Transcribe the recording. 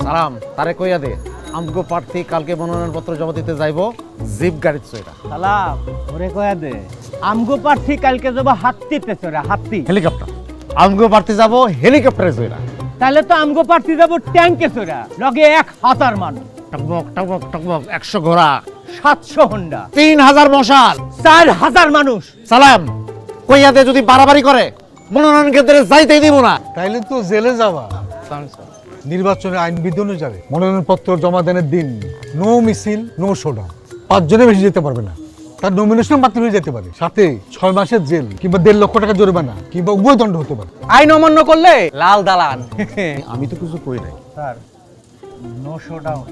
সালাম তারে কইয়া দে আমগো প্রার্থী কালকে মনোনয়নপত্র জমা দিতে যাইবো জিপ গাড়ির চইরা। সালাম ওরে কয়া দে আমগো প্রার্থী কালকে যাব হাতিতে চড়ে হাতি হেলিকপ্টার আমগো প্রার্থী যাবো হেলিকপ্টারে চইরা। তাহলে তো আমগো প্রার্থী যাব ট্যাঙ্কে চড়ে লগে 1000 মানুষ টকবক টকবক টকবক 100 ঘোড়া 700 হোন্ডা 3000 মশাল 4000 মানুষ। সালাম কইয়া দে যদি বাড়াবাড়ি করে মনোনয়ন কেন্দ্রে যাইতেই দিব না। তাইলে তো জেলে যাবা। নির্বাচনে আইন বিধি অনুযায়ী মনোনয়নপত্র জমা দানের দিন নো মিছিল নো শোডাউন, 5 জনের বেশি যেতে পারবে না। তার নমিনেশন বাতিল হয়ে যেতে পারে, সাথে 6 মাসের জেল কিংবা 1.5 লক্ষ টাকা জরিমানা কিংবা উভয় দণ্ড হতে পারে। আইন অমান্য করলে লাল দালান। আমি তো কিছু কই নাই স্যার নো শোডাউন।